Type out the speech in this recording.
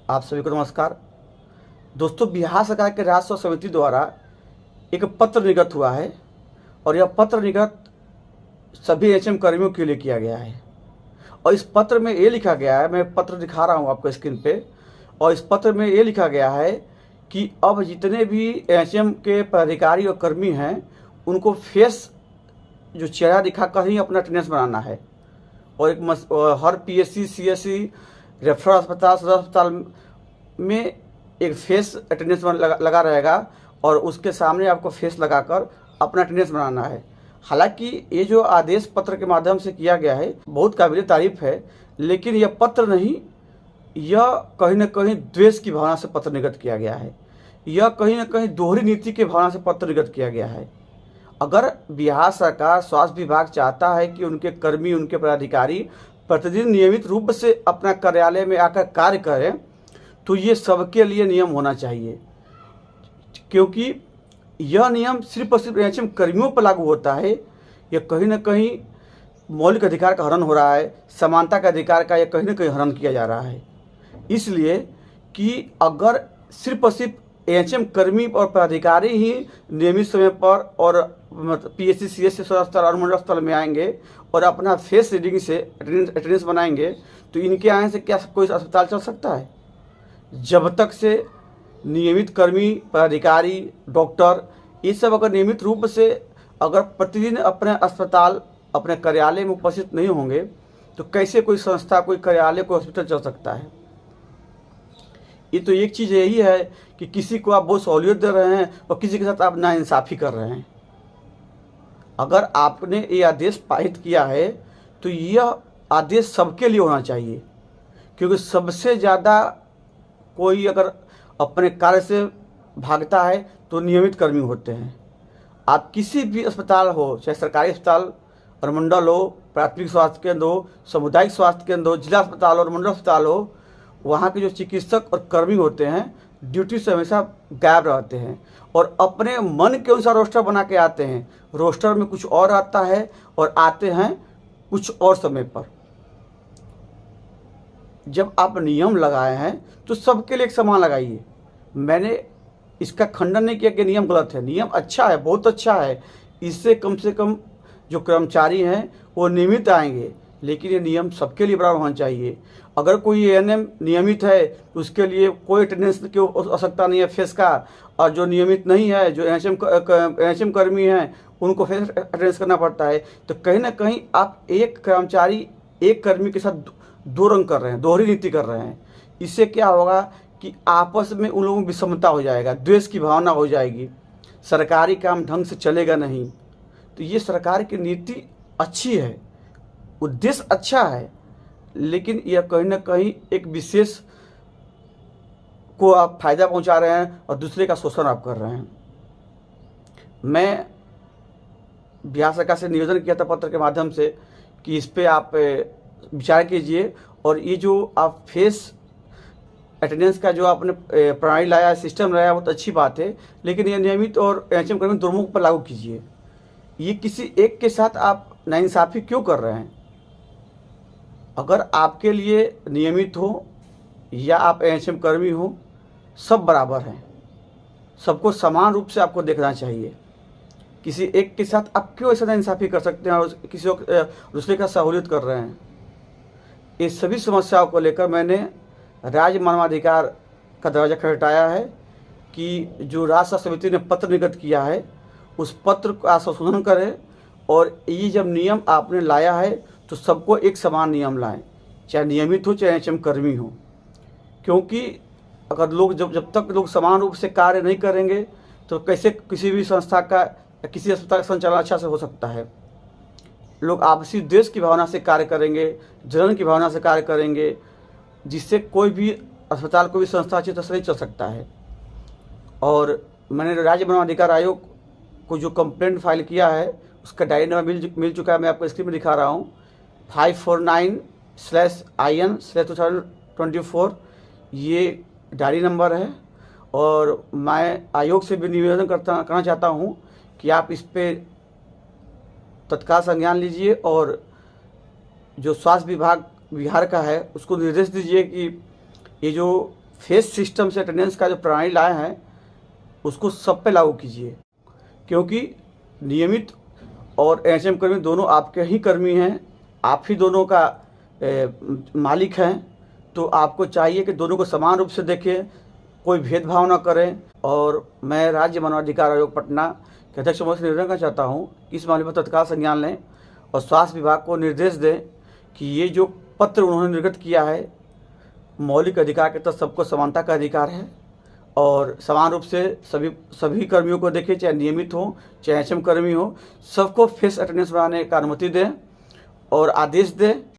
आप सभी को नमस्कार। दोस्तों, बिहार सरकार के राजस्व समिति द्वारा एक पत्र निर्गत हुआ है और यह पत्र निर्गत सभी एचएम कर्मियों के लिए किया गया है। और इस पत्र में ये लिखा गया है, मैं पत्र दिखा रहा हूँ आपको स्क्रीन पे, और इस पत्र में ये लिखा गया है कि अब जितने भी एचएम के पदाधिकारी और कर्मी हैं उनको फेस जो चेहरा दिखाकर ही अपना अटेंडेंस बनाना है। और हर पीएससी, सीएससी, रेफरल अस्पताल, सदर अस्पताल में एक फेस अटेंडेंस लगा रहेगा और उसके सामने आपको फेस लगाकर अपना अटेंडेंस बनाना है। हालांकि ये जो आदेश पत्र के माध्यम से किया गया है बहुत काबिल तारीफ है, लेकिन यह पत्र नहीं, यह कहीं न कहीं द्वेष की भावना से पत्र निर्गत किया गया है। यह कहीं न कहीं दोहरी नीति की भावना से पत्र निर्गत किया गया है। अगर बिहार सरकार स्वास्थ्य विभाग चाहता है कि उनके कर्मी, उनके पदाधिकारी प्रतिदिन नियमित रूप से अपना कार्यालय में आकर कार्य करें, तो ये सबके लिए नियम होना चाहिए, क्योंकि यह नियम सिर्फ और सिर्फ एचएम कर्मियों पर लागू होता है। यह कहीं न कहीं मौलिक अधिकार का हनन हो रहा है, समानता के अधिकार का यह कहीं न कहीं हनन किया जा रहा है। इसलिए कि अगर सिर्फ और सिर्फ एचएम कर्मी और पदाधिकारी ही नियमित समय पर और पीएससी, सीएससी, सदर अस्पताल और मंडल अस्पताल में आएंगे और अपना फेस रीडिंग से अटेंडेंस बनाएंगे, तो इनके आने से क्या कोई अस्पताल चल सकता है? जब तक से नियमित कर्मी, पदाधिकारी, डॉक्टर, ये सब अगर नियमित रूप से अगर प्रतिदिन अपने अस्पताल, अपने कार्यालय में उपस्थित नहीं होंगे, तो कैसे कोई संस्था, कोई कार्यालय, कोई हॉस्पिटल चल सकता है? ये तो एक चीज़ यही है कि किसी को आप बहुत सहूलियत दे रहे हैं और किसी के साथ आप नाइंसाफ़ी कर रहे हैं। अगर आपने ये आदेश पारित किया है तो यह आदेश सबके लिए होना चाहिए, क्योंकि सबसे ज़्यादा कोई अगर अपने कार्य से भागता है तो नियमित कर्मी होते हैं। आप किसी भी अस्पताल हो, चाहे सरकारी अस्पताल और मंडल हो, प्राथमिक स्वास्थ्य केंद्र हो, सामुदायिक स्वास्थ्य केंद्र हो, जिला अस्पताल और मंडल अस्पताल हो, वहाँ के जो चिकित्सक और कर्मी होते हैं ड्यूटी से हमेशा गायब रहते हैं और अपने मन के अनुसार रोस्टर बना के आते हैं। रोस्टर में कुछ और आता है और आते हैं कुछ और समय पर। जब आप नियम लगाए हैं तो सबके लिए एक समान लगाइए। मैंने इसका खंडन नहीं किया कि नियम गलत है, नियम अच्छा है, बहुत अच्छा है। इससे कम से कम जो कर्मचारी हैं वो नियमित आएंगे, लेकिन ये नियम सबके लिए बराबर होना चाहिए। अगर कोई एएनएम नियमित है तो उसके लिए कोई अटेंडेंस की आवश्यकता नहीं है फेस का, और जो नियमित नहीं है, जो एचएम कर्मी हैं, उनको फेस अटेंडेंस करना पड़ता है। तो कहीं ना कहीं आप एक कर्मचारी, एक कर्मी के साथ दो रंग कर रहे हैं, दोहरी नीति कर रहे हैं। इससे क्या होगा कि आपस में उन लोगों में विषमता हो जाएगा, द्वेष की भावना हो जाएगी, सरकारी काम ढंग से चलेगा नहीं। तो ये सरकार की नीति अच्छी है, उद्देश्य अच्छा है, लेकिन यह कहीं ना कहीं एक विशेष को आप फायदा पहुंचा रहे हैं और दूसरे का शोषण आप कर रहे हैं। मैं बिहार सरकार से निवेदन किया था पत्र के माध्यम से कि इस पे आप विचार कीजिए, और ये जो आप फेस अटेंडेंस का जो आपने प्रणाली लाया, सिस्टम लाया, बहुत अच्छी बात है, लेकिन ये नियमित और एचएम कर्मी दोनों पर लागू कीजिए। ये किसी एक के साथ आप नाइंसाफ़ी क्यों कर रहे हैं? अगर आपके लिए नियमित हो या आप एचएम कर्मी हो, सब बराबर हैं, सबको समान रूप से आपको देखना चाहिए। किसी एक के साथ आप क्यों ऐसा नाइंसाफ़ी कर सकते हैं और किसी दूसरे का सहूलियत कर रहे हैं? ये सभी समस्याओं को लेकर मैंने राज्य मानवाधिकार का दरवाजा खटखटाया है कि जो राजस्व समिति ने पत्र निर्गत किया है उस पत्र का संशोधन करें, और ये जब नियम आपने लाया है तो सबको एक समान नियम लाएं, चाहे नियमित हो चाहे एचएम कर्मी हो। क्योंकि अगर लोग जब तक लोग समान रूप से कार्य नहीं करेंगे तो कैसे किसी भी संस्था का या किसी अस्पताल का संचालन अच्छा से हो सकता है? लोग आपसी द्वेष की भावना से कार्य करेंगे, जलन की भावना से कार्य करेंगे, जिससे कोई भी अस्पताल, कोई भी संस्था अच्छी तरह से नहीं चल सकता है। और मैंने राज्य मानवाधिकार आयोग को जो कंप्लेंट फाइल किया है उसका डायरी नंबर मिल चुका है, मैं आपको स्क्रीन में दिखा रहा हूँ, 549/IN/2024। ये डायरी नंबर है। और मैं आयोग से भी निवेदन करना चाहता हूँ कि आप इस पे तत्काल संज्ञान लीजिए और जो स्वास्थ्य विभाग बिहार का है उसको निर्देश दीजिए कि ये जो फेस सिस्टम से अटेंडेंस का जो प्रणाली लाए हैं उसको सब पे लागू कीजिए, क्योंकि नियमित और एएचएम कर्मी दोनों आपके ही कर्मी हैं, आप ही दोनों का मालिक हैं। तो आपको चाहिए कि दोनों को समान रूप से देखें, कोई भेदभाव ना करें। और मैं राज्य मानवाधिकार आयोग पटना के अध्यक्ष महोदय से निवेदन करना चाहता हूँ कि इस मामले पर तत्काल संज्ञान लें और स्वास्थ्य विभाग को निर्देश दें कि ये जो पत्र उन्होंने निर्गत किया है, मौलिक अधिकार के तहत सबको समानता का अधिकार है और समान रूप से सभी कर्मियों को देखें, चाहे नियमित हो चाहे एएचएम कर्मी हो, सबको फेस अटेंडेंस बनाने का अनुमति दें और आदेश दें।